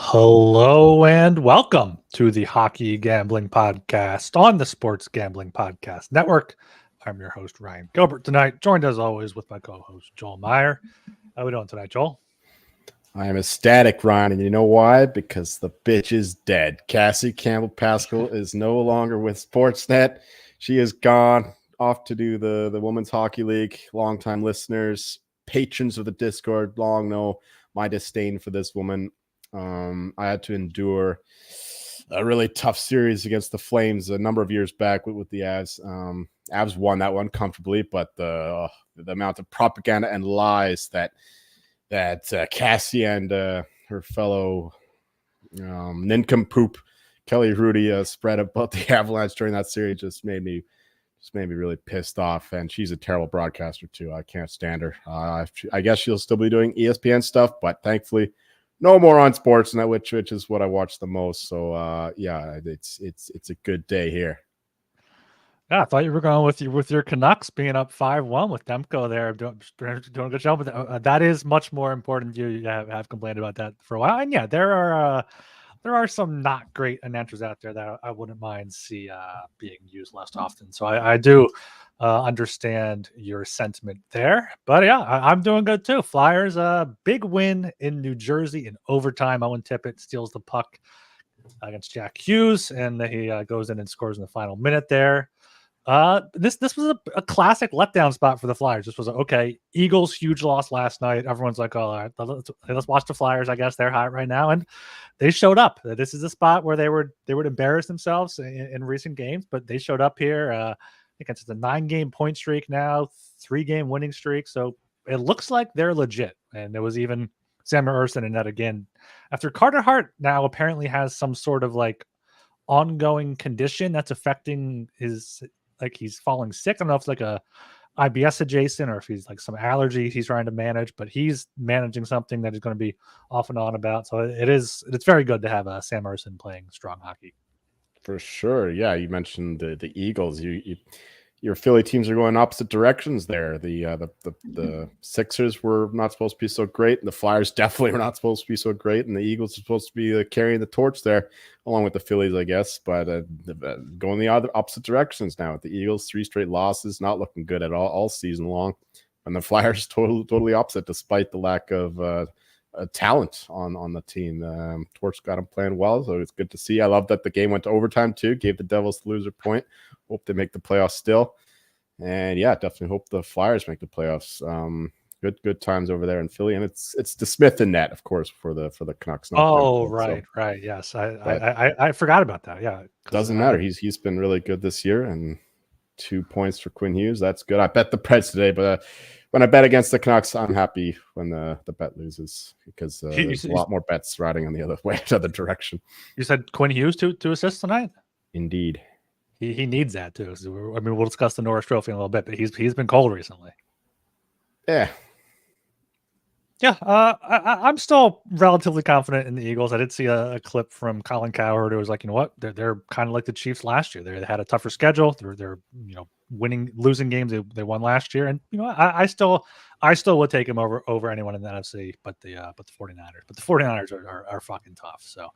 Hello and welcome to the Hockey Gambling Podcast on the Sports Gambling Podcast Network. I'm your host, Ryan Gilbert, tonight, joined as always with my co-host, Joel Meyer. How are we doing tonight, Joel? I am ecstatic, Ryan, and you know why? Because the bitch is dead. Cassie Campbell-Pascal is no longer with Sportsnet. She is gone off to do the Women's Hockey League. Longtime listeners, patrons of the Discord, long know my disdain for this woman. I had to endure a really tough series against the Flames a number of years back with the Avs. Avs won that one comfortably, but the amount of propaganda and lies that Cassie and her fellow nincompoop Kelly Hrudey spread about the Avalanche during that series just made me really pissed off. And she's a terrible broadcaster too. I can't stand her. I guess she'll still be doing ESPN stuff, but thankfully no more on Sportsnet, which is what I watch the most. So yeah, it's a good day here. Yeah, I thought you were going with your Canucks being up 5-1 with Demko there, doing a good job. But that is much more important. You have complained about that for a while, and yeah, there are some not great announcers out there that I wouldn't mind see being used less often. So I do understand your sentiment there. But yeah, I'm doing good too. Flyers, big win in New Jersey in overtime. Owen Tippett steals the puck against Jack Hughes, and he goes in and scores in the final minute there. This was a classic letdown spot for the Flyers. This was okay. Eagles huge loss last night. Everyone's like, "Oh, all right, let's watch the Flyers." I guess they're hot right now, and they showed up. This is a spot where they would embarrass themselves in recent games, but they showed up here. I think it's a 9-game point streak now, 3-game winning streak. So it looks like they're legit. And there was even Sam Ersson in that again after Carter Hart now apparently has some sort of like ongoing condition that's affecting his. Like he's falling sick. I don't know if it's like a IBS adjacent or if he's like some allergy he's trying to manage, but he's managing something that he's going to be off and on about. So it's very good to have Sam Ersson playing strong hockey. For sure. Yeah, you mentioned the Eagles. Your Philly teams are going opposite directions there. The Sixers were not supposed to be so great, and the Flyers definitely were not supposed to be so great, and the Eagles are supposed to be carrying the torch there, along with the Phillies, I guess. But going the other opposite directions now with the Eagles, 3 straight losses, not looking good at all season long, and the Flyers totally opposite, despite the lack of talent on the team. Torch got them playing well, so it's good to see. I love that the game went to overtime too, gave the Devils the loser point. Hope they make the playoffs still, and yeah, definitely hope the Flyers make the playoffs. Good times over there in Philly, and it's DeSmith in net, of course, for the Canucks. Right, yes, I forgot about that. Yeah, doesn't matter. He's been really good this year, and 2 points for Quinn Hughes. That's good. I bet the Preds today, but when I bet against the Canucks, I'm happy when the bet loses because there's a lot more bets riding on the other way, the other direction. You said Quinn Hughes to assist tonight? Indeed. He needs that too. So I mean, we'll discuss the Norris Trophy in a little bit, but he's been cold recently. Yeah. I'm still relatively confident in the Eagles. I did see a clip from Colin Cowherd who was like, you know what, they're kind of like the Chiefs last year. They had a tougher schedule. They're losing games they won last year, and I still would take them over anyone in the NFC, but the 49ers. But the 49ers are fucking tough. So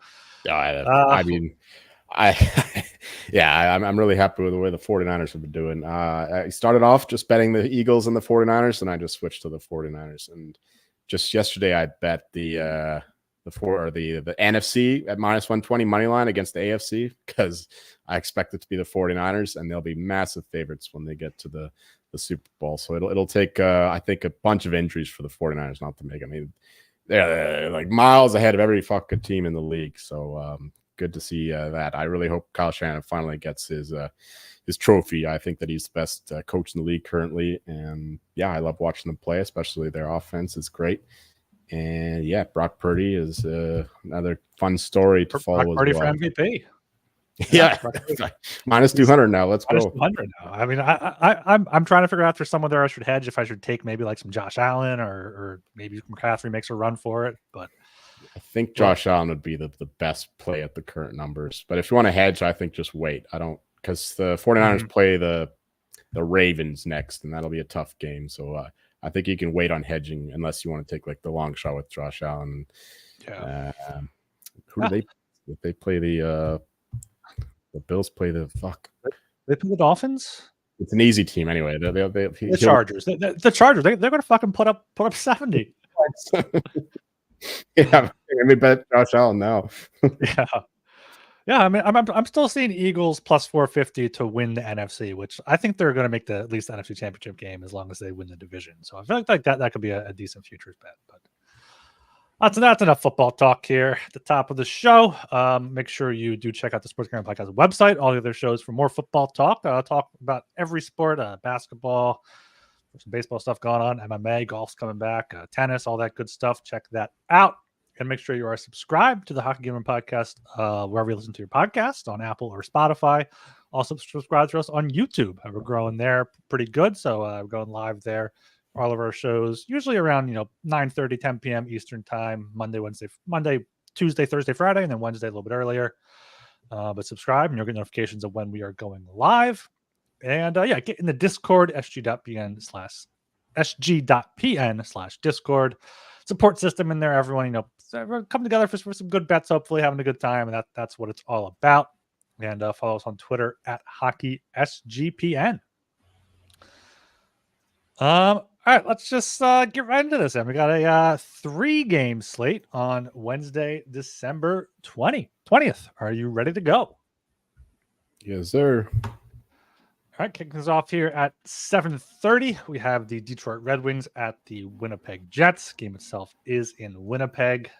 I mean. I'm really happy with the way the 49ers have been doing. I started off just betting the Eagles and the 49ers, and I just switched to the 49ers. And just yesterday, I bet the NFC at -120 money line against the AFC because I expect it to be the 49ers, and they'll be massive favorites when they get to the Super Bowl. So it'll take I think a bunch of injuries for the 49ers not to make. I mean, they're like miles ahead of every fucking team in the league. So good to see that. I really hope Kyle Shanahan finally gets his trophy. I think that he's the best coach in the league currently, and yeah, I love watching them play. Especially their offense is great. And yeah, Brock Purdy is another fun story to follow Purdy as well. for MVP. Yeah, minus 200 now. Let's minus go. 200 now. I mean, I'm trying to figure out if there's someone there I should hedge. If I should take maybe like some Josh Allen or maybe McCaffrey makes a run for it. But I think Josh Allen would be the best play at the current numbers. But if you want to hedge, I think just wait. I don't, because the 49ers play the Ravens next, and that'll be a tough game. So I think you can wait on hedging unless you want to take like the long shot with Josh Allen. Yeah. Who do they play? The Bills play the fuck. They play the Dolphins. It's an easy team anyway. The Chargers. The Chargers. They're going to fucking put up 70. Yeah, I mean, bet Josh Allen now. Yeah. I mean, I'm still seeing Eagles plus 450 to win the NFC, which I think they're going to make at least the NFC Championship game as long as they win the division. So I feel like that could be a decent futures bet. But that's enough football talk here at the top of the show. Make sure you do check out the Sports Gambling Podcast website, all the other shows for more football talk. Talk about every sport, basketball, there's some baseball stuff going on, MMA, golf's coming back, tennis, all that good stuff. Check that out. And make sure you are subscribed to the Hockey Gambling Podcast wherever you listen to your podcast, on Apple or Spotify. Also subscribe to us on YouTube. We're growing there pretty good, so we're going live there. All of our shows usually around 9:30, 10 p.m. Eastern time, Monday, Tuesday, Thursday, Friday, and then Wednesday a little bit earlier. But subscribe and you'll get notifications of when we are going live. And get in the Discord, sg.pn/discord. Support system in there. Everyone, come together for some good bets, hopefully having a good time. And that's what it's all about. And follow us on Twitter at HockeySGPN. All right, let's just get right into this. And we got a 3-game slate on Wednesday, December 20th. Are you ready to go? Yes, sir. All right, kicking us off here at 7:30. We have the Detroit Red Wings at the Winnipeg Jets. Game itself is in Winnipeg.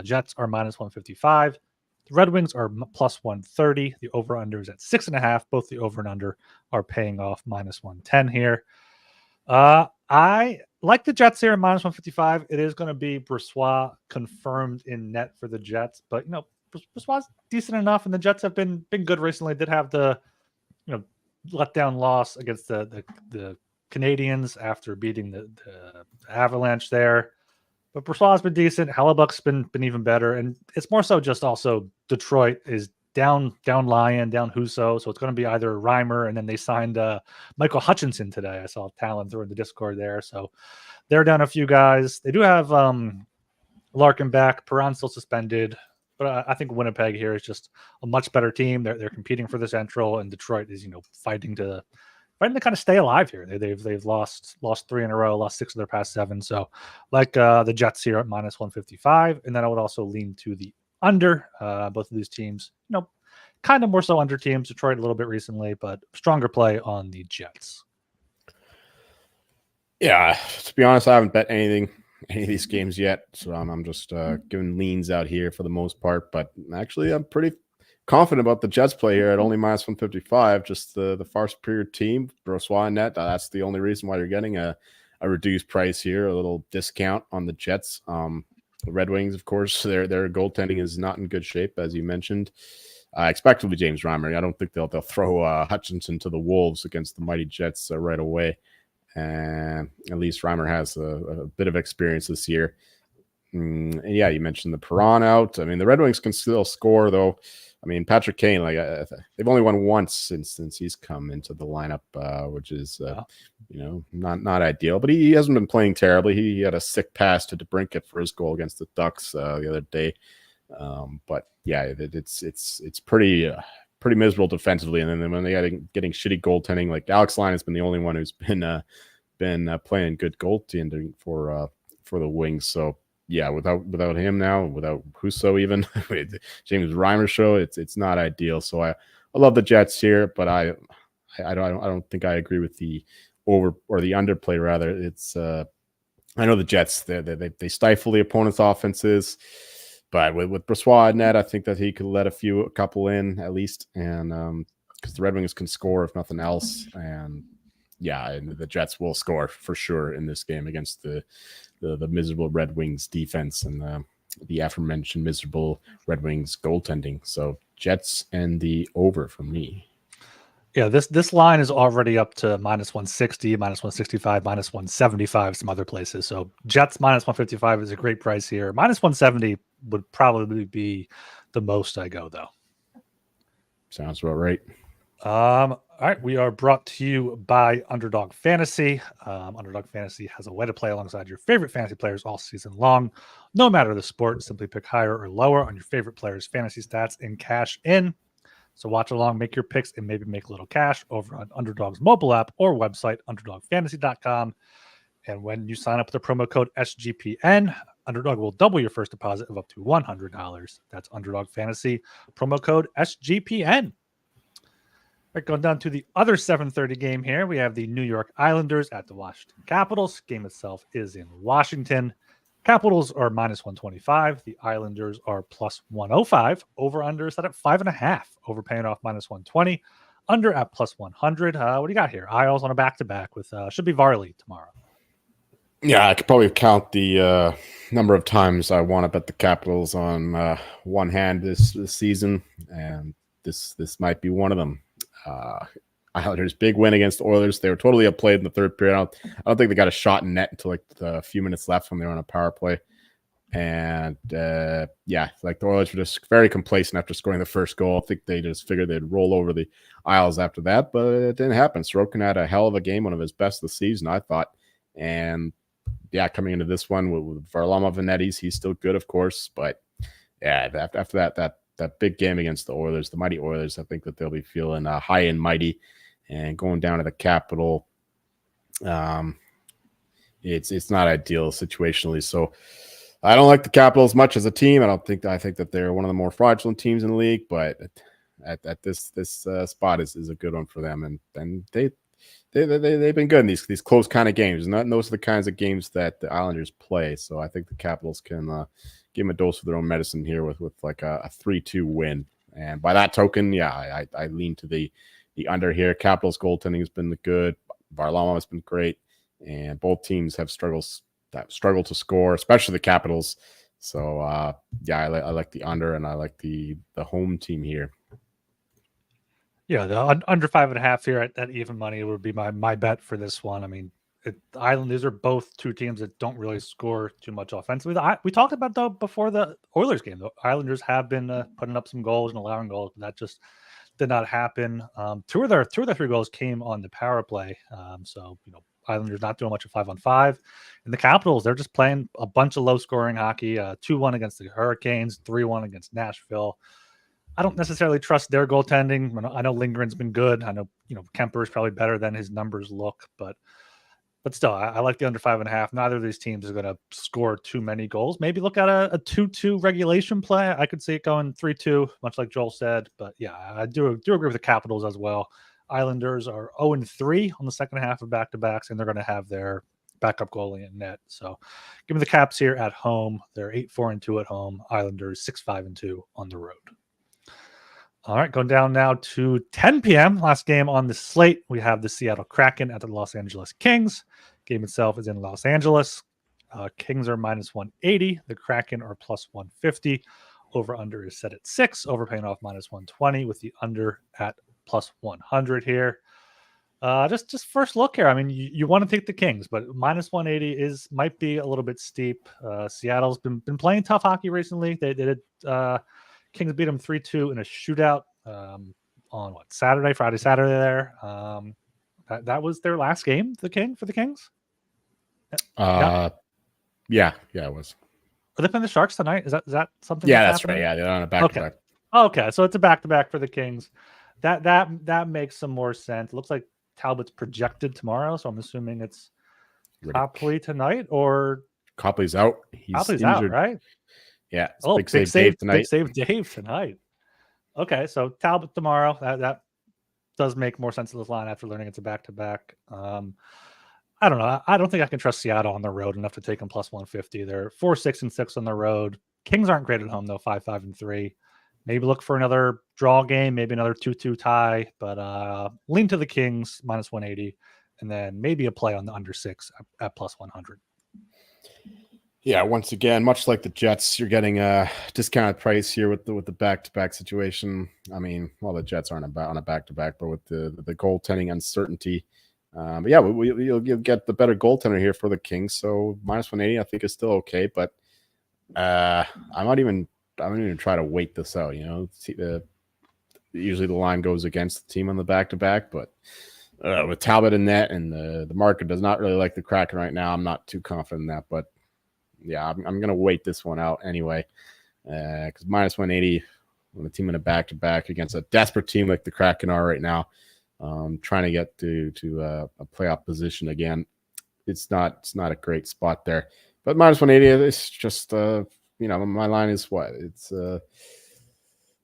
Jets are minus 155. The Red Wings are plus 130. The over-under is at 6.5. Both the over and under are paying off minus 110 here. I like the Jets here at minus 155. It is going to be Brossoit confirmed in net for the Jets, but Brossoit's decent enough, and the Jets have been good recently. Did have the letdown loss against the Canadians after beating the Avalanche there, but Brossoit's been decent. Hellebuck's been even better, and it's more so just also Detroit is down Lyon, down Husso, so it's going to be either Reimer, and then they signed Michael Hutchinson today. I saw Talon through in the Discord there, so they're down a few guys. They do have Larkin back, Perron's still suspended, but I think Winnipeg here is just a much better team. They're competing for the Central, and Detroit is fighting to kind of stay alive here. They've lost 3 in a row, lost 6 of their past 7. So like the Jets here at minus 155, and then I would also lean to the under. Both of these teams, kind of more so under teams. Detroit a little bit recently, but stronger play on the Jets. Yeah, to be honest, I haven't bet any of these games yet, so I'm just giving leans out here for the most part. But actually, I'm pretty confident about the Jets play here at only minus 155. Just the far superior team, Brossoit net. That's the only reason why you're getting a reduced price here, a little discount on the Jets. The Red Wings, of course, their goaltending is not in good shape, as you mentioned. I expect it will be James Reimer. I don't think they'll throw Hutchinson to the Wolves against the mighty Jets right away. And at least Reimer has a bit of experience this year. And yeah, you mentioned the Perron out. I mean, the Red Wings can still score, though. I mean, Patrick Kane, they've only won once since he's come into the lineup, which is not ideal. But he hasn't been playing terribly. He had a sick pass to DeBrincat for his goal against the Ducks the other day. But yeah, it's pretty miserable defensively. And then when they are getting shitty goaltending, like Alex Lyon has been the only one who's been playing good goaltending for the Wings. So. Yeah, without him now, without Husso even, James Reimer show, it's not ideal. So I love the Jets here, but I don't think I agree with the over or the underplay. Rather, it's I know the Jets they stifle the opponent's offenses, but with Brossoit net, I think that he could let a couple in at least, and because the Red Wings can score if nothing else, and yeah, and the Jets will score for sure in this game against the the miserable Red Wings defense and the aforementioned miserable Red Wings goaltending. So Jets and the over for me. Yeah, this line is already up to -160, -165, -175, some other places. So Jets -155 is a great price here. -170 would probably be the most I go, though. Sounds about right. All right, we are brought to you by Underdog Fantasy. Underdog Fantasy has a way to play alongside your favorite fantasy players all season long. No matter the sport, simply pick higher or lower on your favorite players' fantasy stats and cash in. So watch along, make your picks, and maybe make a little cash over on Underdog's mobile app or website, underdogfantasy.com. And when you sign up with the promo code SGPN, Underdog will double your first deposit of up to $100. That's Underdog Fantasy, promo code SGPN. All right, going down to the other 7:30 game here, we have the New York Islanders at the Washington Capitals. Game itself is in Washington. Capitals are -125. The Islanders are +105. Over/under set at 5.5. Over paying off -120. Under at +100. What do you got here? Isles on a back-to-back with should be Varley tomorrow. Yeah, I could probably count the number of times I won up at the Capitals on one hand this season, and this might be one of them. Islanders big win against the Oilers. They were totally outplayed in the third period. I don't think they got a shot in net until like a few minutes left when they were on a power play. And like the Oilers were just very complacent after scoring the first goal. I think they just figured they'd roll over the Isles after that, but it didn't happen. Sorokin had a hell of a game, one of his best of the season, I thought. And yeah, coming into this one with Varlamov and Netties, he's still good, of course. But yeah, after that big game against the Oilers, the mighty Oilers, I think that they'll be feeling high and mighty. And going down to the Capitol, it's not ideal situationally. So I don't like the Capitals much as a team. I think that they're one of the more fraudulent teams in the league. But at this spot is a good one for them, and they've been good in these close kind of games. And those are the kinds of games that the Islanders play. So I think the Capitals can give them a dose of their own medicine here with like a 3-2 win. And by that token, yeah, I lean to the under here. Capitals goaltending has been good. Varlamov has been great, and both teams have struggled to score, especially the Capitals. So I like the under, and I like the home team here. Yeah, the under 5.5 here at even money would be my bet for this one. I mean, the Islanders are both two teams that don't really score too much offensively. We talked about though before the Oilers game. The Islanders have been putting up some goals and allowing goals, but that just did not happen. Two of their 3 goals came on the power play. So Islanders not doing much of 5-on-5, and the Capitals, they're just playing a bunch of low scoring hockey. 2-1 against the Hurricanes, 3-1 against Nashville. I don't necessarily trust their goaltending. I know Lindgren's been good. I know Kemper is probably better than his numbers look, but still, I like the under 5.5. Neither of these teams is going to score too many goals. Maybe look at a 2-2 regulation play. I could see it going 3-2, much like Joel said. But yeah, I do agree with the Capitals as well. Islanders are 0-3 on the second half of back-to-backs, and they're going to have their backup goalie in net. So give me the Caps here at home. They're 8-4-2 at home. Islanders 6-5-2 on the road. All right, going down now to 10 p.m. Last game on the slate. We have the Seattle Kraken at the Los Angeles Kings. Game itself is in Los Angeles. Kings are -180. The Kraken are +150. Over/under is set at 6. Overpaying off -120 with the under at +100 here. Just first look here. I mean, you want to take the Kings, but -180 might be a little bit steep. Seattle's been playing tough hockey recently. They did. Kings beat them 3-2 in a shootout on Friday, Saturday there. That was their last game. For the Kings. Yeah, it was. Are they playing the Sharks tonight? Is that something? Yeah, that's happening? Right. Yeah, they're on a back-to-back. Okay, so it's a back-to-back for the Kings. That makes some more sense. It looks like Talbot's projected tomorrow, so I'm assuming it's Copley tonight or Copley's out. Copley's out, right? Yeah. Big save Dave tonight. Big save Dave tonight. Okay, so Talbot tomorrow. That does make more sense of this line after learning it's a back-to-back. I don't know. I don't think I can trust Seattle on the road enough to take them +150. They're 4-6-6 on the road. Kings aren't great at home though. 5-5-3. Maybe look for another draw game. Maybe another 2-2 tie. But lean to the Kings -180, and then maybe a play on the under 6 at +100. Yeah, once again, much like the Jets, you're getting a discounted price here with the back-to-back situation. I mean, well, the Jets aren't on a back-to-back, but with the goaltending uncertainty, but yeah, you'll get the better goaltender here for the Kings. So -180, I think, is still okay. But I might even try to wait this out. You know, usually the line goes against the team on the back-to-back, but with Talbot in net and the market does not really like the Kraken right now, I'm not too confident in that, but. Yeah, I'm going to wait this one out anyway, because -180 when a team in a back-to-back against a desperate team like the Kraken are right now, trying to get to a playoff position again. It's not a great spot there, but -180 is just my line is what it's like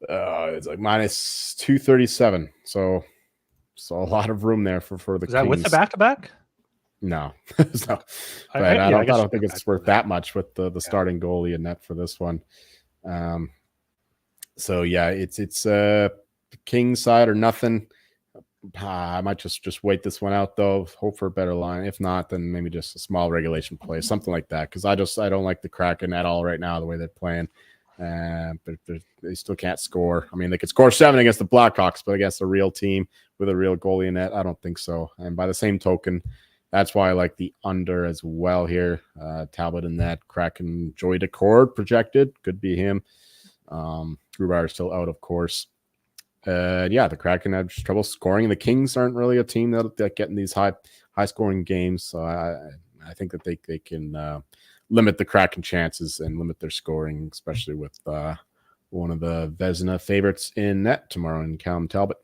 -237, so a lot of room there for the Is that Kings. with the back-to-back? No, no, but I don't think it's worth that much with the starting goalie in net for this one. So yeah, it's King side or nothing. I might just wait this one out though. Hope for a better line. If not, then maybe just a small regulation play, something like that. Because I don't like the Kraken at all right now the way they're playing. But they still can't score. I mean, they could score 7 against the Blackhawks, but against a real team with a real goalie in net, I don't think so. And by the same token. That's why I like the under as well here. Talbot in that, Kraken, Joey Decord projected. Could be him. Grubauer is still out, of course. Yeah, the Kraken have trouble scoring. The Kings aren't really a team that get in these high scoring games. So I think that they can limit the Kraken chances and limit their scoring, especially with one of the Vezina favorites in net tomorrow in Callum Talbot.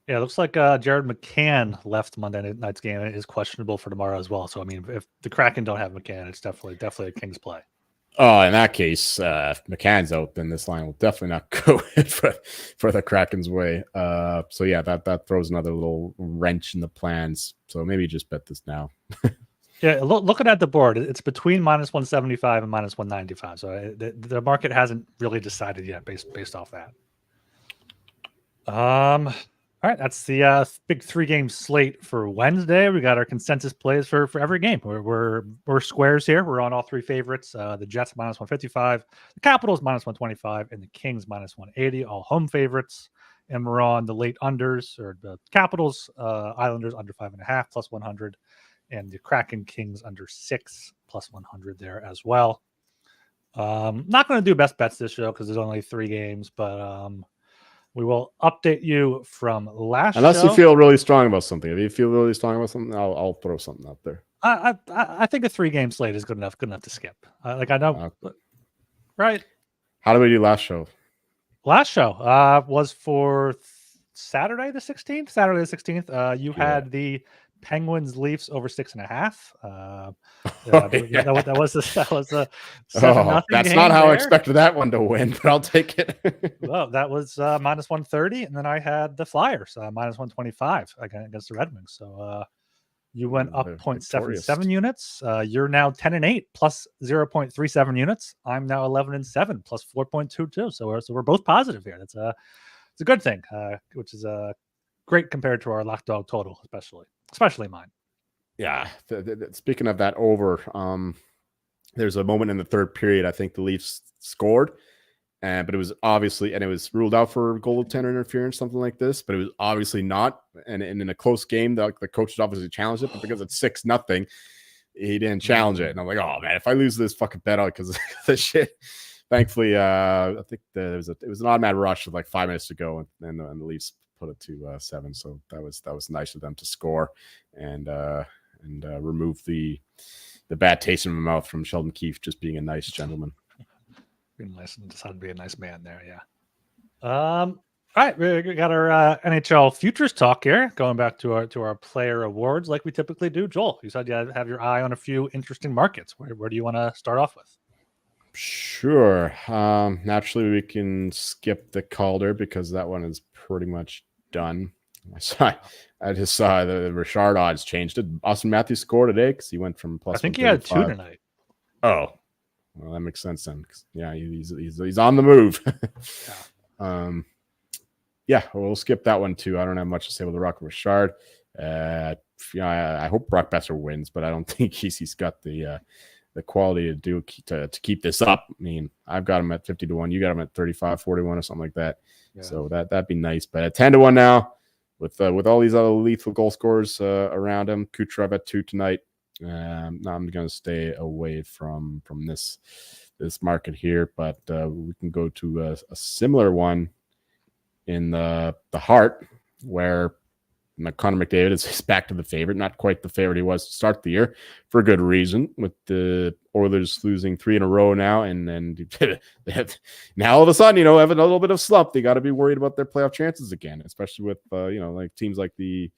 Yeah, it looks like Jared McCann left Monday night's game and is questionable for tomorrow as well. So, I mean, if the Kraken don't have McCann, it's definitely a Kings play. Oh, in that case, if McCann's out, then this line will definitely not go for the Kraken's way. So, yeah, that throws another little wrench in the plans. So maybe just bet this now. Yeah, looking at the board, it's between -175 and -195. So the market hasn't really decided yet based off that. All right, that's the big 3-game slate for Wednesday. We got our consensus plays for every game. We're squares here. We're on all 3 favorites. The Jets -155, the Capitals -125, and the Kings -180. All home favorites. And we're on the late unders, or the Capitals, Islanders under 5.5 +100, and the Kraken Kings under 6 +100 there as well. Not going to do best bets this show because there's only 3 games, but we will update you from last Unless show. you feel really strong about something. If you feel really strong about something, I'll throw something out there. I think a 3-game slate is good enough to skip. I know, right? How did we do last show? Last show was for Saturday the 16th. You had the Penguins Leafs over 6.5. That was a 7-0. That's not how I expected that one to win, but I'll take it. Well, that was -130, and then I had the Flyers -125 against the Red Wings. So you went up 0.77 units. You're now 10-8 plus 0.37 units. I'm now 11-7 plus 4.22. So we're both positive here. It's a good thing, which is great compared to our lock dog total, especially mine. Yeah. Speaking of that over, there's a moment in the third period. I think the Leafs scored, but it was obviously, and it was ruled out for goaltender interference, something like this, but it was obviously not. And in a close game, the coaches obviously challenged it, but because it's 6-0, he didn't challenge it. And I'm like, oh man, if I lose this fucking bet out because of this shit. Thankfully, I think it was an automatic rush with like 5 minutes to go, and the Leafs put it to 7. So that was nice of them to score and remove the bad taste in my mouth from Sheldon Keefe just being a nice gentleman. Being nice and decided to be a nice man there, yeah. All right, we got our NHL futures talk here. Going back to our player awards, like we typically do. Joel, you said you have your eye on a few interesting markets. Where do you want to start off with? Sure. Naturally, we can skip the Calder because that one is pretty much done. I just saw the Richard odds changed. Did Austin Matthews score today? Because he went from plus. I think he had 2 tonight. Oh, well, that makes sense then. Yeah, he's on the move. Yeah, we'll skip that one too. I don't have much to say with the Rock Richard. I hope Brock Besser wins, but I don't think he's got the quality to keep this up. I mean, I've got him at 50-1. You got him at 35-41 or something like that. Yeah. So that'd be nice. But at 10-1 now, with all these other lethal goal scorers around him, Kucherov at 2 tonight. I'm going to stay away from this market here, but we can go to a similar one in the heart, where Connor McDavid is back to the favorite, not quite the favorite he was to start the year, for a good reason, with the Oilers losing 3 in a row now, and then they have now all of a sudden, having a little bit of slump. They got to be worried about their playoff chances again, especially with like teams like the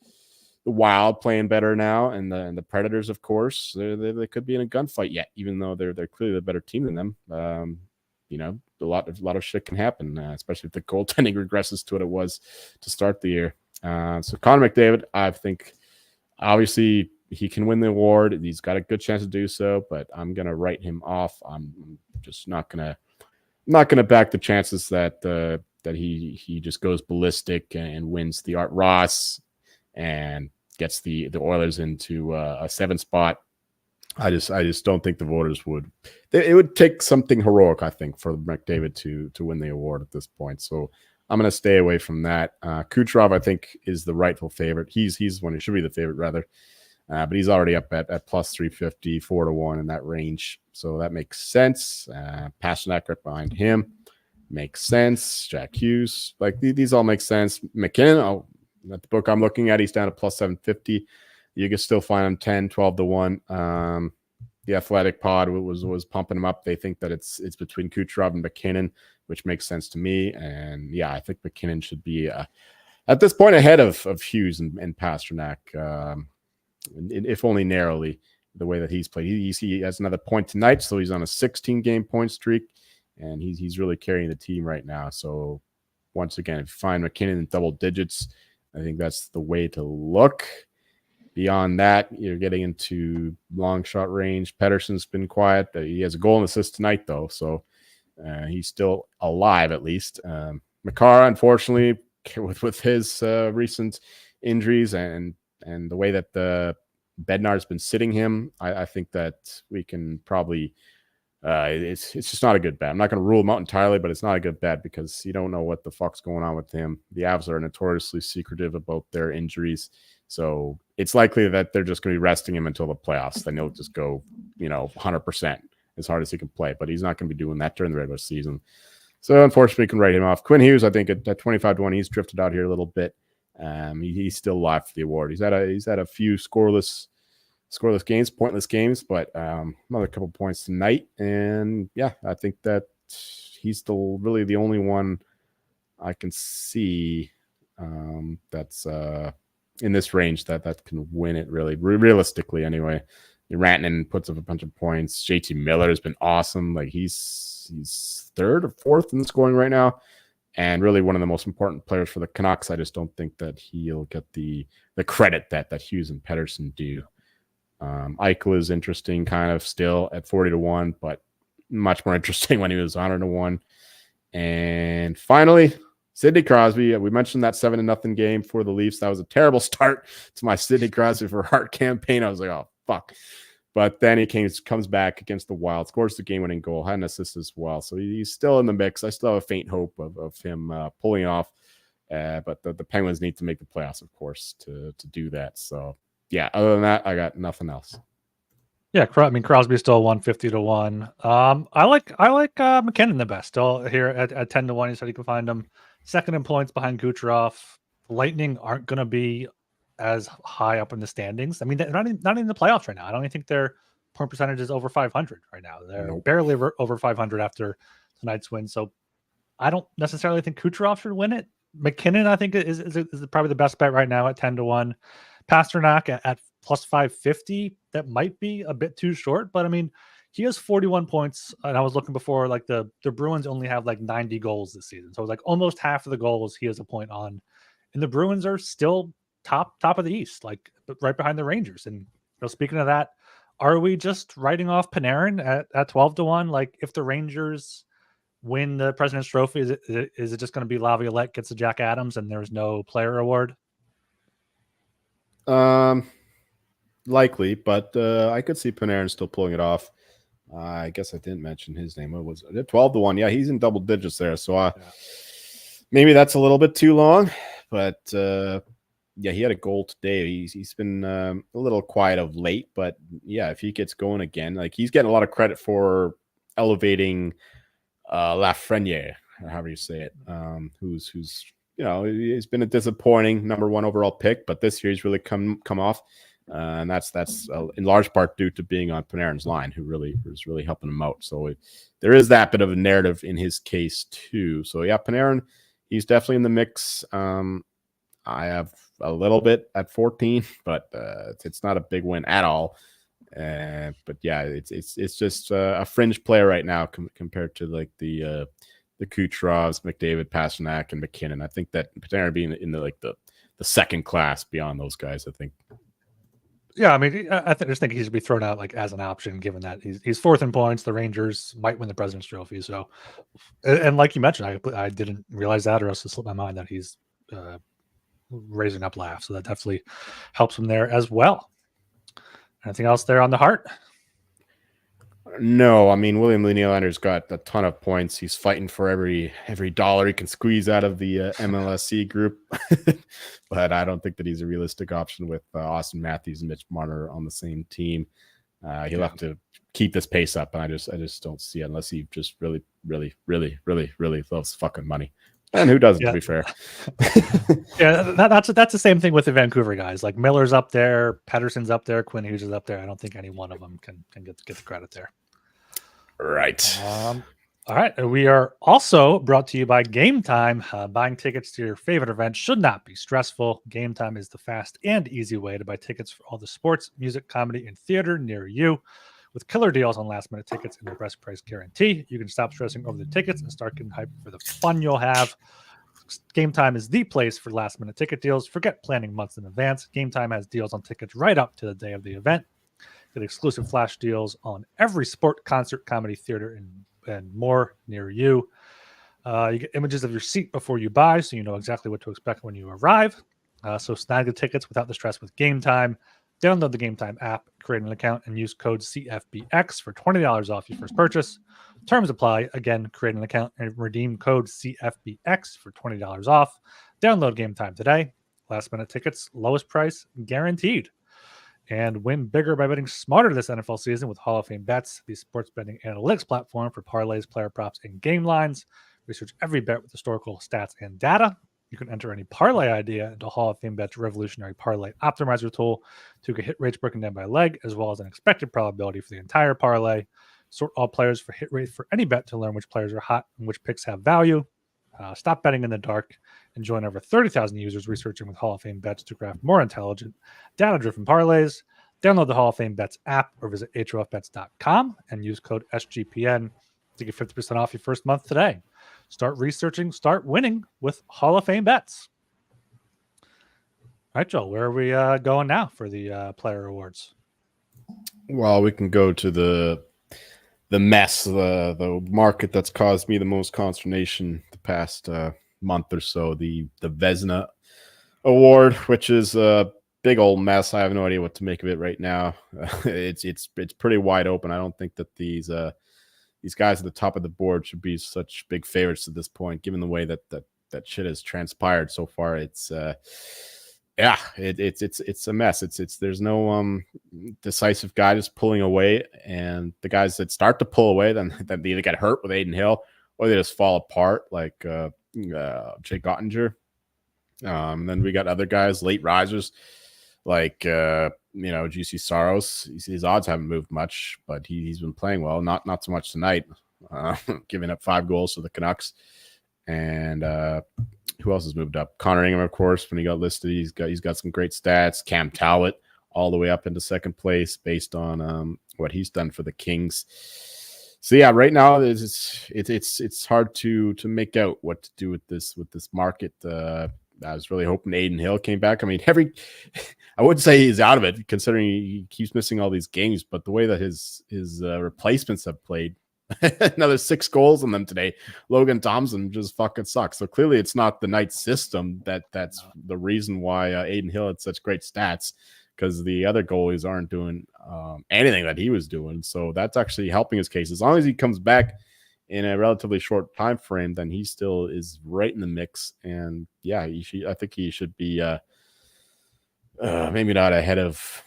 Wild playing better now, and the Predators, of course. They could be in a gunfight yet, even though they're clearly the better team than them. A lot of shit can happen, especially if the goaltending regresses to what it was to start the year. So Connor McDavid, I think, obviously he can win the award. He's got a good chance to do so, but I'm gonna write him off. I'm just not gonna back the chances that he just goes ballistic and wins the Art Ross and gets the Oilers into a 7 spot. I just don't think the voters would. It would take something heroic, I think, for McDavid to win the award at this point. So I'm going to stay away from that. Kucherov, I think, is the rightful favorite. He's when he should be the favorite, rather. But he's already up at plus 350, 4-1 in that range. So that makes sense. Pasternak right behind him makes sense. Jack Hughes, like these all make sense. McKinnon, at the book I'm looking at, he's down to plus 750. You can still find him 10, 12-1. The Athletic Pod was pumping him up. They think that it's between Kucherov and McKinnon, which makes sense to me. And yeah, I think McKinnon should be at this point ahead of Hughes and Pasternak, if only narrowly, the way that he's played. He has another point tonight, so he's on a 16-game point streak, and he's really carrying the team right now. So once again, if you find McKinnon in double digits, I think that's the way to look. Beyond that, you're getting into long shot range. Pettersson's been quiet. He has a goal and assist tonight, though, so he's still alive at least. Makar, unfortunately, with his recent injuries and the way that the Bednar's been sitting him, I think that we can probably it's just not a good bet. I'm not going to rule him out entirely, but it's not a good bet because you don't know what the fuck's going on with him. The Avs are notoriously secretive about their injuries, so it's likely that they're just going to be resting him until the playoffs. Then he'll just go, 100% as hard as he can play, but he's not going to be doing that during the regular season. So unfortunately, we can write him off. Quinn Hughes, I think at 25-1, he's drifted out here a little bit. He's still alive for the award. He's had a few scoreless games, pointless games, but another couple points tonight. And yeah, I think that he's still really the only one I can see that's in this range that can win it really realistically anyway. Rantanen puts up a bunch of points. JT Miller has been awesome. Like he's third or fourth in the scoring right now, and really one of the most important players for the Canucks. I just don't think that he'll get the credit that Hughes and Pettersson do. Eichel is interesting kind of still at 40-1, but much more interesting when he was 100-1. And finally, Sidney Crosby. We mentioned that 7-0 game for the Leafs. That was a terrible start to my Sidney Crosby for Hart campaign. I was like, oh, fuck. But then he comes back against the Wild, scores the game-winning goal, had an assist as well. So he's still in the mix. I still have a faint hope of him pulling off. But the Penguins need to make the playoffs, of course, to do that. So, yeah, other than that, I got nothing else. Yeah, I mean Crosby's still 150-1. I like McKinnon the best. Still here at 10-1. He said he can find him second in points behind Kucherov. Lightning aren't going to be as high up in the standings. I mean, they're not in the playoffs right now. I don't even think their point percentage is over 500 right now. They're barely over 500 after tonight's win. So I don't necessarily think Kucherov should win it. McKinnon, I think, is probably the best bet right now at 10-1. Pasternak at plus 550. That might be a bit too short, but I mean, he has 41 points. And I was looking before, like the Bruins only have like 90 goals this season. So it's like almost half of the goals he has a point on. And the Bruins are still top of the East, like right behind the Rangers. And speaking of that, are we just writing off Panarin at 12-1? Like if the Rangers win the President's Trophy, is it just going to be Laviolette gets the Jack Adams and there's no player award? Likely, but I could see Panarin still pulling it off. I guess I didn't mention his name. What was it? 12-1. Yeah, he's in double digits there. So maybe that's a little bit too long, but yeah, he had a goal today. He's been a little quiet of late, but yeah, if he gets going again, like he's getting a lot of credit for elevating Lafreniere, or however you say it, who's he's been a disappointing number 1 overall pick, but this year he's really come off, and that's in large part due to being on Panarin's line, who was really helping him out. So there is that bit of a narrative in his case too. So yeah, Panarin, he's definitely in the mix. I have a little bit at 14, but it's not a big win at all. But yeah, it's just a fringe player right now compared to like the Kucherovs, McDavid, Pasternak, and McKinnon. I think that Panarin being in the second class beyond those guys, I think. Yeah, I mean, I just think he should be thrown out like as an option, given that he's 4th in points. The Rangers might win the President's Trophy. So, and like you mentioned, I didn't realize that, or else it slipped my mind that he's raising up Laugh. So that definitely helps him there as well. Anything else there on the Hart? No, I mean, William Nylander's got a ton of points. He's fighting for every dollar he can squeeze out of the MLSC group, but I don't think that he's a realistic option with Austin Matthews and Mitch Marner on the same team. He'll have to keep this pace up, and I just don't see it unless he just really, really, really, really, really loves fucking money. And who doesn't, to be fair? Yeah, that's the same thing with the Vancouver guys. Like Miller's up there, Pettersson's up there, Quinn Hughes is up there. I don't think any one of them can get the credit there. Right. All right. We are also brought to you by Game Time. Buying tickets to your favorite event should not be stressful. Game Time is the fast and easy way to buy tickets for all the sports, music, comedy, and theater near you. With killer deals on last-minute tickets and the best price guarantee, you can stop stressing over the tickets and start getting hyped for the fun you'll have. Game Time is the place for last-minute ticket deals. Forget planning months in advance. Game Time has deals on tickets right up to the day of the event. Get exclusive flash deals on every sport, concert, comedy, theater, and more near you. You get images of your seat before you buy, so you know exactly what to expect when you arrive. So snag the tickets without the stress with Game Time. Download the Game Time app, create an account, and use code CFBX for $20 off your first purchase. Terms apply. Again, create an account and redeem code CFBX for $20 off. Download Game Time today. Last minute tickets, lowest price guaranteed. And win bigger by betting smarter this NFL season with Hall of Fame Bets, the sports betting analytics platform for parlays, player props, and game lines. Research every bet with historical stats and data. You can enter any parlay idea into Hall of Fame Bet's revolutionary parlay optimizer tool to get hit rates broken down by leg, as well as an expected probability for the entire parlay. Sort all players for hit rate for any bet to learn which players are hot and which picks have value. Stop betting in the dark and join over 30,000 users researching with Hall of Fame Bets to craft more intelligent, data-driven parlays. Download the Hall of Fame Bets app or visit HOFBets.com and use code SGPN to get 50% off your first month today. Start researching, start winning with Hall of Fame Bets. All right, Joel, where are we going now for the player awards? Well, we can go to the mess, the market that's caused me the most consternation the past month or so, the Vezina Award, which is a big old mess. I have no idea what to make of it right now. It's pretty wide open. I don't think that these guys at the top of the board should be such big favorites at this point, given the way that shit has transpired so far. It's it's a mess. There's no decisive guy just pulling away, and the guys that start to pull away, then they either get hurt with Aiden Hill or they just fall apart, like Jake Ottinger. Then we got other guys, late risers, like GC Saros. His odds haven't moved much, but he's been playing well. Not so much tonight, giving up 5 goals to the Canucks. And who else has moved up? Connor Ingram, of course, when he got listed, he's got some great stats. Cam Talbot all the way up into second place based on what he's done for the Kings. So yeah, right now it's hard to make out what to do with this market. I was really hoping Aiden Hill came back. I mean, I wouldn't say he's out of it considering he keeps missing all these games, but the way that his replacements have played, another 6 goals on them today. Logan Thompson just fucking sucks. So clearly it's not the Knights system that's the reason why Aiden Hill had such great stats, because the other goalies aren't doing anything that he was doing. So that's actually helping his case. As long as he comes back in a relatively short time frame, then he still is right in the mix. And yeah, I think he should be maybe not ahead of.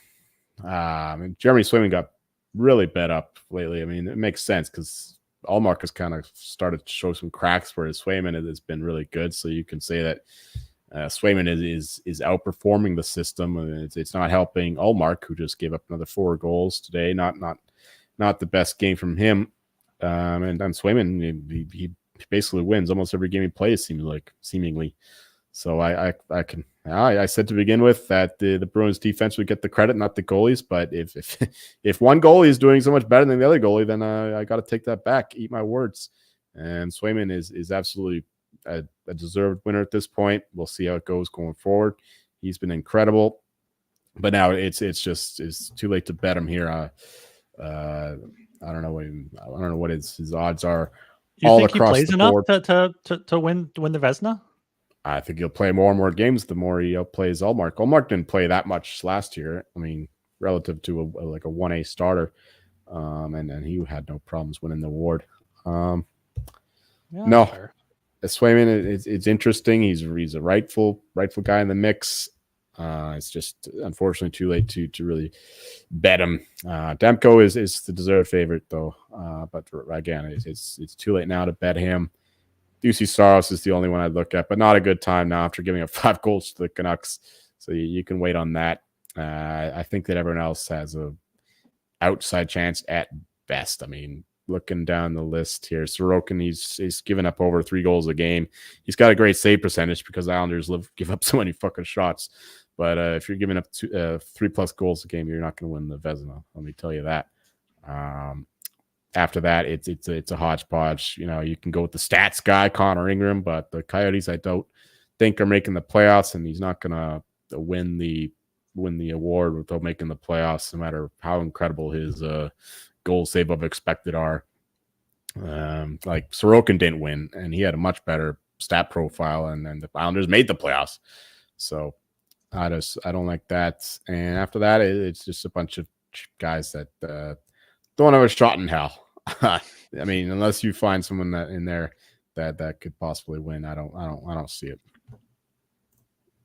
Jeremy Swayman got really bet up lately. I mean, it makes sense because Allmark has kind of started to show some cracks, whereas Swayman has been really good. So you can say that Swayman is outperforming the system. It's not helping Allmark, who just gave up another 4 goals today. Not the best game from him. And Swayman, he basically wins almost every game he plays, seemingly. So I said to begin with that the Bruins defense would get the credit, not the goalies. But if one goalie is doing so much better than the other goalie, then I got to take that back. Eat my words. And Swayman is absolutely a deserved winner at this point. We'll see how it goes going forward. He's been incredible, but now it's too late to bet him here. I don't know what his odds are. You think he plays enough to win the Vezina? I think he'll play more and more games the more he outplays Allmark. Allmark didn't play that much last year. I mean, relative to a 1A starter, and he had no problems winning the award. No, fair. Swayman, it's interesting. He's a rightful guy in the mix. It's just unfortunately too late to really bet him. Demko is the deserved favorite though, but again, it's too late now to bet him. UC Saros is the only one I'd look at, but not a good time now after giving up 5 goals to the Canucks. So you can wait on that. I think that everyone else has a outside chance at best. I mean, looking down the list here, Sorokin, he's given up over 3 goals a game. He's got a great save percentage because the Islanders give up so many fucking shots. But if you're giving up 3+ goals a game, you're not going to win the Vezina. Let me tell you that. After that, it's a hodgepodge. You know, you can go with the stats guy, Connor Ingram, but the Coyotes I don't think are making the playoffs, and he's not gonna win the award without making the playoffs, no matter how incredible his goal save of expected are. Like Sorokin didn't win, and he had a much better stat profile, and the Islanders made the playoffs. So I don't like that. And after that, it's just a bunch of guys that don't have a shot in hell. I mean, unless you find someone that in there that could possibly win, I don't see it.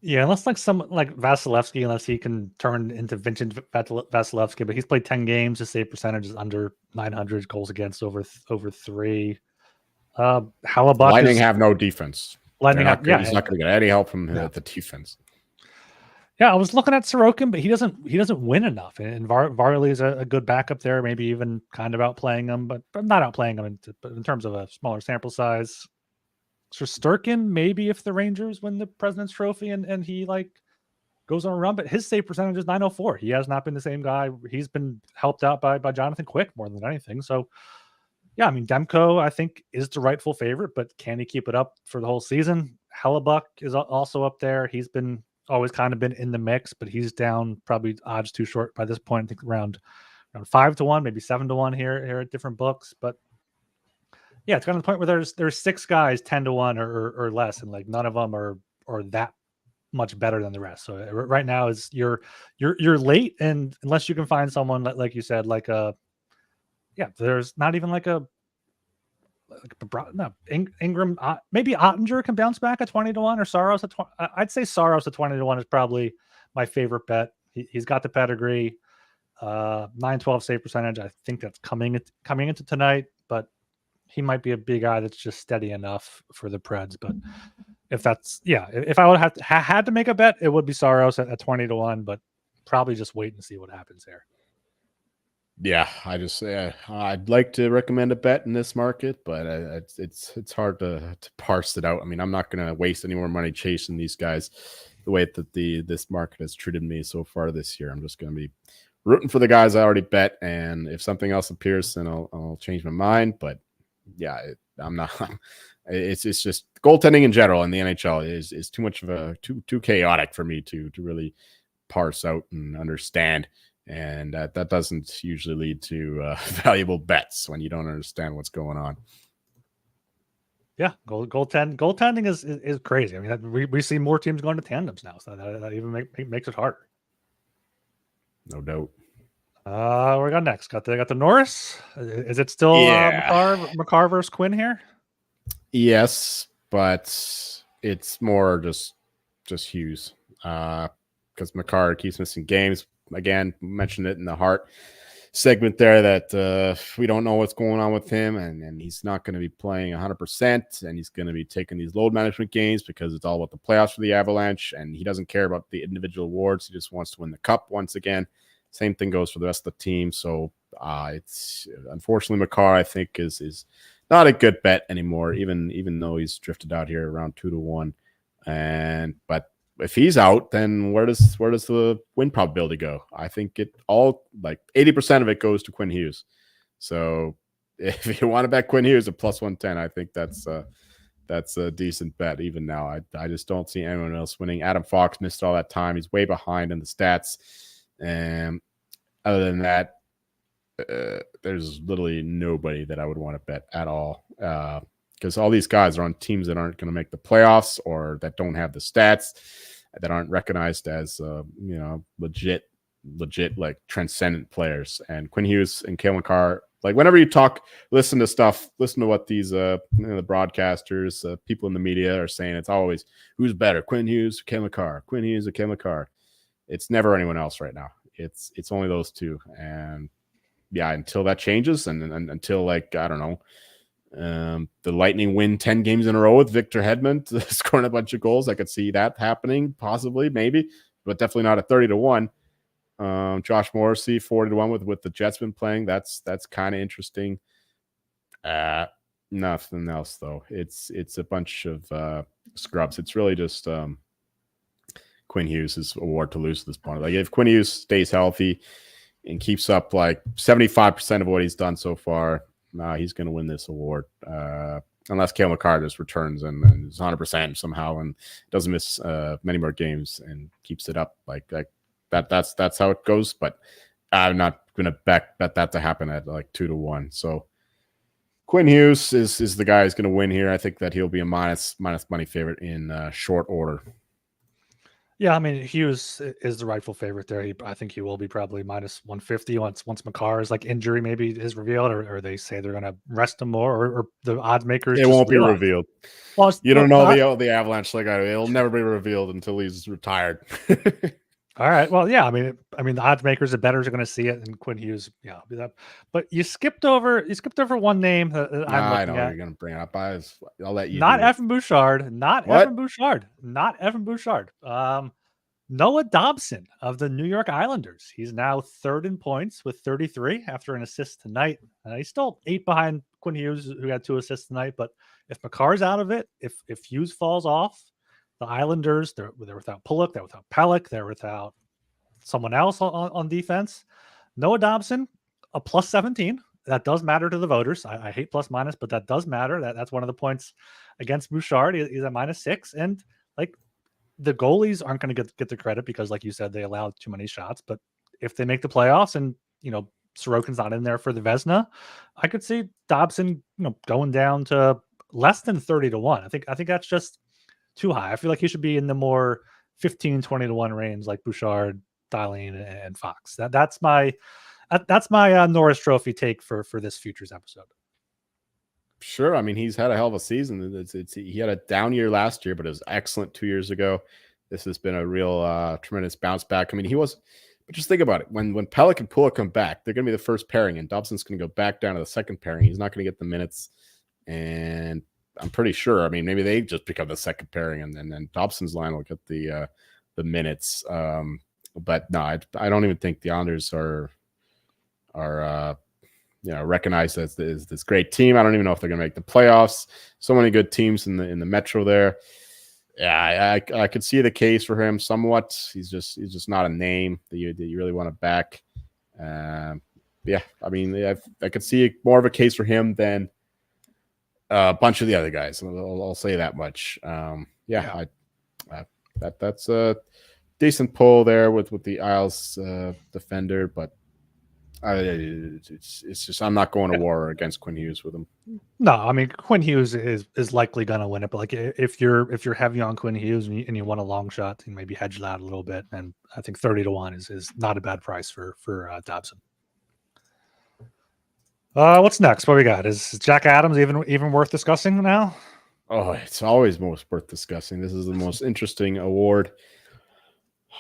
Yeah, unless like someone like Vasilevsky, unless he can turn into Vincent Vasilevsky, but he's played 10 games. His save percentage is under 900, goals against over 3. Hellebuyck Lightning have no defense. He's not going to get any help from the defense. Yeah, I was looking at Sorokin, but he doesn't win enough. And Varley is a good backup there, maybe even kind of outplaying him, but not outplaying him in terms of a smaller sample size. Shesterkin, maybe if the Rangers win the President's Trophy and he like goes on a run, but his save percentage is 904. He has not been the same guy. He's been helped out by Jonathan Quick more than anything. So yeah, I mean, Demko, I think, is the rightful favorite, but can he keep it up for the whole season? Hellebuyck is also up there. He's always kind of been in the mix, but he's down, probably odds too short by this point. I think around 5-1, maybe 7-1 here at different books. But yeah, it's gotten to the point where there's 6 guys 10-1 or less, and like none of them are that much better than the rest. So right now is you're late, and unless you can find someone like you said, like there's not even like Ingram, maybe Ottinger can bounce back at 20-1, or Saros at 20. I'd say Saros at 20-1 is probably my favorite bet. He's got the pedigree, 912 save percentage. I think that's coming into tonight, but he might be a big guy that's just steady enough for the Preds. But if I would have had to make a bet, it would be Saros at 20-1, but probably just wait and see what happens there. Yeah, I'd like to recommend a bet in this market, but it's hard to parse it out. I mean, I'm not going to waste any more money chasing these guys the way that this market has treated me so far this year. I'm just going to be rooting for the guys I already bet, and if something else appears, then I'll change my mind. But yeah, I'm not. It's just goaltending in general in the NHL is too much of a too chaotic for me to really parse out and understand. And that doesn't usually lead to valuable bets when you don't understand what's going on. Yeah, goaltending is crazy. I mean, we see more teams going to tandems now, so that even makes it harder. No doubt. We got next. Got the Norris. Is it still Yeah. McCarr versus Quinn here? Yes, but it's more just Hughes. Because McCarr keeps missing games. Again, mentioned it in the Hart segment there that we don't know what's going on with him, and he's not going to be playing 100%, and he's going to be taking these load management games because it's all about the playoffs for the Avalanche, and he doesn't care about the individual awards. He just wants to win the cup once again. Same thing goes for the rest of the team. So it's unfortunately McCarr, I think, is not a good bet anymore, even though he's drifted out here around 2-1. But if he's out, then where does the win probability go? I think it all, like 80% of it goes to Quinn Hughes. So if you want to bet Quinn Hughes at +110, I think that's a decent bet even now. I just don't see anyone else winning. Adam Fox missed all that time. He's way behind in the stats. And other than that, there's literally nobody that I would want to bet at all. Because all these guys are on teams that aren't going to make the playoffs or that don't have the stats, that aren't recognized as legit like transcendent players. And Quinn Hughes and Cale Makar, like whenever you listen to what these the broadcasters, people in the media are saying, it's always who's better, Quinn Hughes or Cale Makar, Quinn Hughes or Cale Makar. It's never anyone else right now. It's only those two. And yeah, until that changes, and until, like, I don't know, the Lightning win 10 games in a row with Victor Hedman scoring a bunch of goals, I could see that happening, possibly, maybe, but definitely not at 30-1. Josh Morrissey 40-1 with the Jets been playing. That's kind of interesting. Nothing else though. It's a bunch of scrubs. It's really just Quinn Hughes' award to lose at this point. Like if Quinn Hughes stays healthy and keeps up like 75% of what he's done so far, he's going to win this award. Unless Cale Makar just returns and is 100% somehow and doesn't miss many more games and keeps it up like that. That's how it goes. But I'm not going to bet that to happen at like 2-1. So Quinn Hughes is the guy who's going to win here. I think that he'll be a minus money favorite in short order. Yeah, I mean, Hughes is the rightful favorite there. I think he will be probably -150 once Makar's like injury maybe is revealed, or they say they're going to rest him more, or the odds makers. It just won't be realize. revealed. Well, you don't know the Avalanche like it'll never be revealed until he's retired. All right. Well, yeah. I mean, the odds makers, the bettors are going to see it, and Quinn Hughes, yeah, I'll be that. But you skipped over one name that I'm I looking know at. you're going to bring it up. I'll let you. Not do Evan Bouchard. Not what? Evan Bouchard. Not Evan Bouchard. Noah Dobson of the New York Islanders. He's now third in points with 33 after an assist tonight. He's still 8 behind Quinn Hughes, who had 2 assists tonight. But if Makar's out of it, if Hughes falls off, the Islanders, they're without Pulock, they're without Pelech, they're without someone else on defense. Noah Dobson, a +17. That does matter to the voters. I hate plus minus, but that does matter. That's one of the points against Bouchard. He's at -6. And like, the goalies aren't going to get the credit because, like you said, they allowed too many shots. But if they make the playoffs and, Sorokin's not in there for the Vezina, I could see Dobson, going down to less than 30-1. I think that's just too high. I feel like he should be in the more 15-20-1 range, like Bouchard, Dahlin, and Fox. That's my Norris Trophy take for this futures episode. Sure. I mean, he's had a hell of a season. He had a down year last year, but it was excellent 2 years ago. This has been a real tremendous bounce back. I mean, but just think about it. When Pelech and Pulock come back, they're going to be the first pairing, and Dobson's going to go back down to the second pairing. He's not going to get the minutes. And I'm pretty sure, I mean, maybe they just become the second pairing, and then Dobson's line will get the minutes. But no, I don't even think the Islanders are recognized as this great team. I don't even know if they're going to make the playoffs. So many good teams in the Metro there. Yeah, I could see the case for him somewhat. He's just not a name that you really want to back. Yeah, I mean, I could see more of a case for him than a bunch of the other guys. I'll say that much. That's a decent pull there with the Isles defender, but it's just I'm not going to war against Quinn Hughes with him. No, I mean, Quinn Hughes is likely going to win it, but like if you're heavy on Quinn Hughes and you want a long shot, you maybe hedge that a little bit. And I think 30-1 is not a bad price for Dobson. What's next? What we got? Is Jack Adams even worth discussing now? Oh, it's always most worth discussing. This is the most interesting award.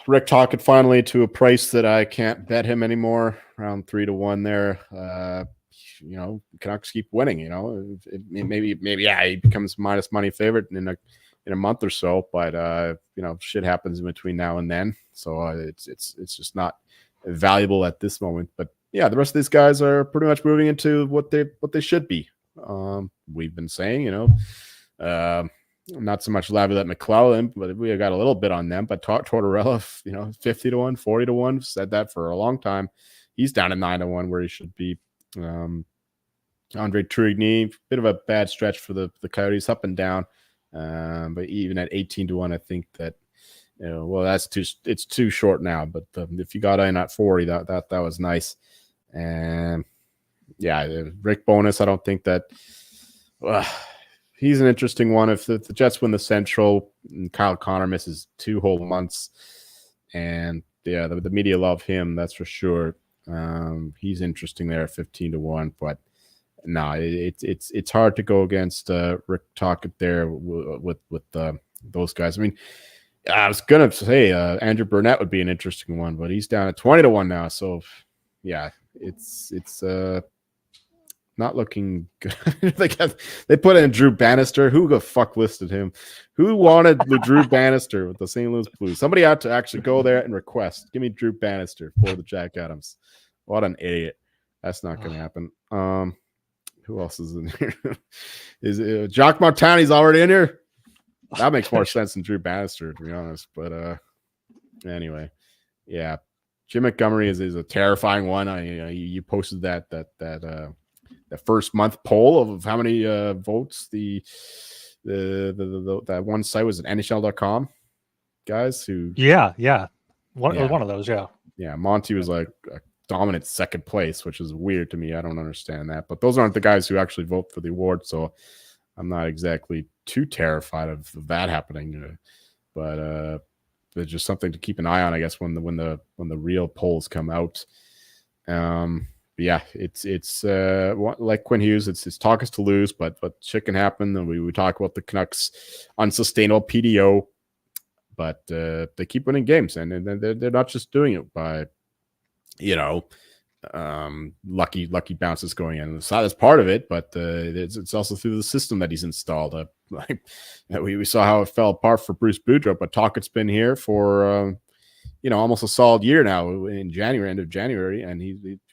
Rick Tocchet finally to a price that I can't bet him anymore, around 3-1 there. Canucks keep winning. Maybe yeah, he becomes minus money favorite in a month or so, but shit happens in between now and then, so it's just not valuable at this moment. But yeah, the rest of these guys are pretty much moving into what they should be. We've been saying, not so much Laviolette McClellan, but we got a little bit on them. But Tortorella, 50-1, 40-1, said that for a long time. He's down to 9-1 where he should be. Andre Tourigny, bit of a bad stretch for the Coyotes, up and down. But even at 18-1, I think that it's too short now. But if you got in at 40, that was nice. And yeah, Rick Bowness, I don't think that. He's an interesting one. If the Jets win the Central and Kyle Connor misses 2 whole months, and yeah, the media love him, that's for sure. He's interesting there at 15-1, but no, it's hard to go against Rick Tocchet there with those guys. I mean, I was gonna say Andrew Burnett would be an interesting one, but he's down at 20-1 now. So yeah, it's not looking good. They put in Drew Bannister. Who the fuck listed him? Who wanted the Drew Bannister with the St. Louis Blues? Somebody had to actually go there and request, give me Drew Bannister for the Jack Adams. What an idiot. That's not going to happen. Who else is in here? Is Jock Montani's already in here? That makes more sense than Drew Bannister, to be honest. But anyway, yeah. Jim Montgomery is a terrifying one. You posted that first month poll of how many votes that one site was at NHL.com guys who one of those. Yeah, Monty was like a dominant second place, which is weird to me. I don't understand that, but those aren't the guys who actually vote for the award, so I'm not exactly too terrified of that happening. But there's just something to keep an eye on, I guess, when the real polls come out. Yeah, it's like Quinn Hughes. It's talk us to lose, but shit can happen. And we talk about the Canucks' unsustainable PDO, but they keep winning games, and they're not just doing it by lucky bounces going in. So that's part of it, but it's also through the system that he's installed. We saw how it fell apart for Bruce Boudreau, but Tocchet's been here for almost a solid year now. In January, end of January, and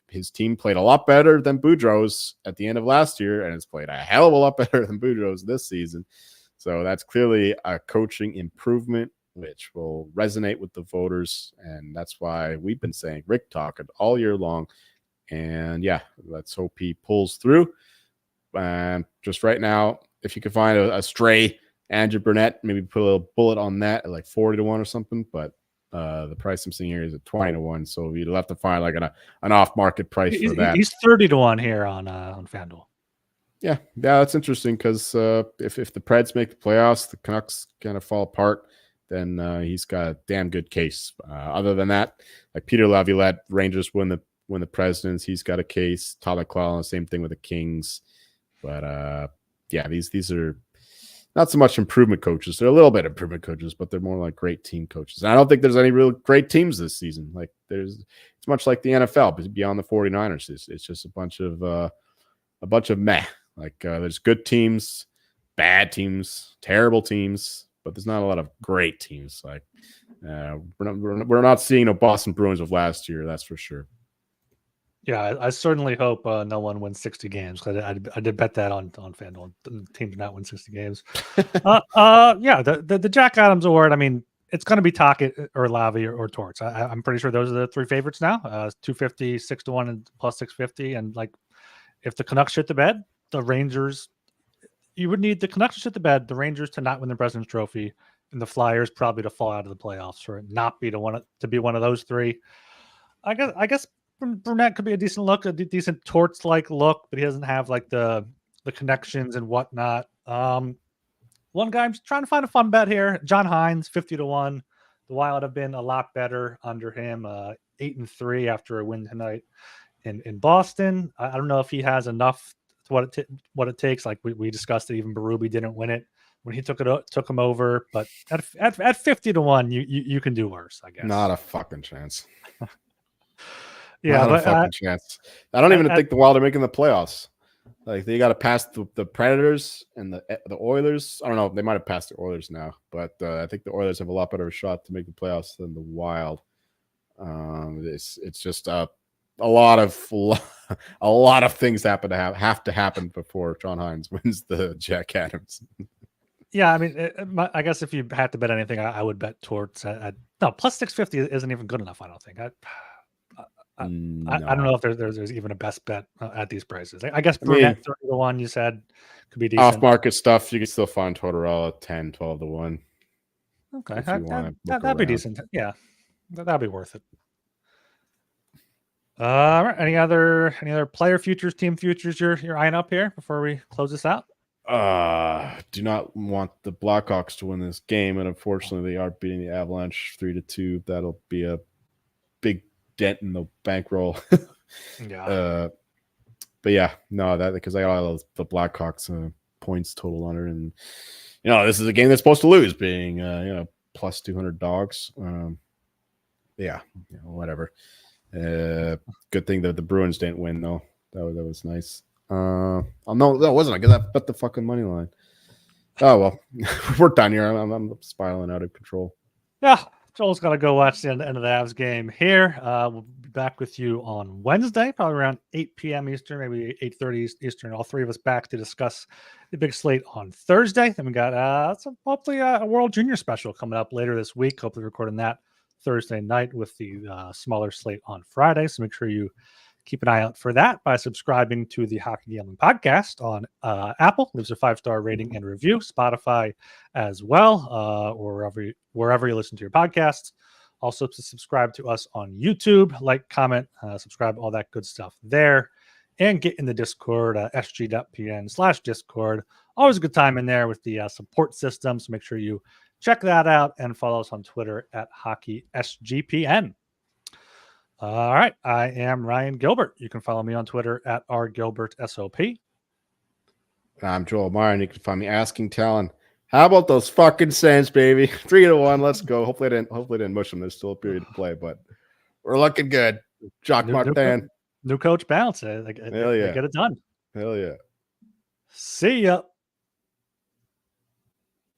his team played a lot better than Boudreau's at the end of last year, and it's played a hell of a lot better than Boudreau's this season. So that's clearly a coaching improvement, which will resonate with the voters, and that's why we've been saying Rick Tocchet all year long. And yeah, let's hope he pulls through. And just right now, if you could find a stray Andrew Burnett, maybe put a little bullet on that at like 40-1 or something, but the price I'm seeing here is at 20-1, so you'll have to find like an off-market price for that. He's 30-1 here on FanDuel. Yeah, that's interesting because if the Preds make the playoffs, the Canucks kind of fall apart, then he's got a damn good case. Other than that, like Peter Laviolette, Rangers win the Presidents, he's got a case. Todd McClellan, same thing with the Kings. But yeah, these are not so much improvement coaches. They're a little bit improvement coaches, but they're more like great team coaches. And I don't think there's any real great teams this season. Like it's much like the NFL, but beyond the 49ers. It's just a bunch of meh. Like there's good teams, bad teams, terrible teams, but there's not a lot of great teams. Like we're not seeing the Boston Bruins of last year, that's for sure. Yeah, I certainly hope no one wins 60 games. I did bet that on FanDuel. The team did not win 60 games. Yeah, the Jack Adams Award, I mean, it's going to be Tocchet or Lavi or Torts. I'm pretty sure those are the three favorites now. 250, 6-1, and plus 650. And like, if the Canucks shit the bed, the Rangers, you would need the Canucks to shit the bed, the Rangers to not win the President's Trophy, and the Flyers probably to fall out of the playoffs or not be to be one of those three. I guess Burnett could be a decent look, a decent Torts-like look, but he doesn't have like the connections and whatnot. One guy I'm just trying to find a fun bet here. John Hines, 50-1. The Wild have been a lot better under him. 8-3 after a win tonight in Boston. I don't know if he has enough to what it takes. Like we discussed it, even Berube didn't win it when he took him over. But at 50-1, you can do worse, I guess. Not a fucking chance. Yeah, not a fucking chance. I don't even think the Wild are making the playoffs. Like they got to pass the Predators and the Oilers. I don't know. They might have passed the Oilers now, but I think the Oilers have a lot better shot to make the playoffs than the Wild. It's just a lot of things have to happen before John Hines wins the Jack Adams. Yeah, I mean, I guess if you had to bet anything, I would bet towards no plus 650 isn't even good enough. I don't think. I don't know if there's even a best bet at these prices. I guess Brunette 30-1 you said could be decent. Off market stuff you can still find Tortorella 10, 12-1. Okay, that'd be decent. Yeah, that'd be worth it. All right. Any other player futures, team futures you're eyeing up here before we close this out? Do not want the Blackhawks to win this game, and unfortunately, they are beating the Avalanche 3-2. That'll be a big dent in the bankroll. Yeah. But yeah, no, that because I got the Blackhawks points total on it, and this is a game that's supposed to lose, being plus 200 dogs. Yeah, whatever. Good thing that the Bruins didn't win though. That was nice. No, that wasn't. I guess I bet the fucking money line. Oh well, we're done here. I'm spiraling out of control. Yeah, Joel's got to go watch the end of the Avs game here. We'll be back with you on Wednesday, probably around 8 p.m. Eastern, maybe 8:30 Eastern. All three of us back to discuss the big slate on Thursday. Then we got hopefully a World Junior special coming up later this week. Hopefully recording that Thursday night with the smaller slate on Friday. So make sure you keep an eye out for that by subscribing to the Hockey Gambling Podcast on Apple. Leaves a 5-star rating and review. Spotify as well, or wherever you listen to your podcasts. Also, to subscribe to us on YouTube, like, comment, subscribe, all that good stuff there. And get in the Discord, sg.pn/Discord. Always a good time in there with the support system. So make sure you check that out and follow us on Twitter at HockeySGPN. All right. I am Ryan Gilbert. You can follow me on Twitter at rgilbertsop. I'm Joel Meyer, and you can find me asking Talon, how about those fucking Sens, baby? 3-1. Let's go. Hopefully I didn't mush them. There's still a period to play, but we're looking good. Jacques Martin. New coach bounce. They get it done. Hell yeah. See ya.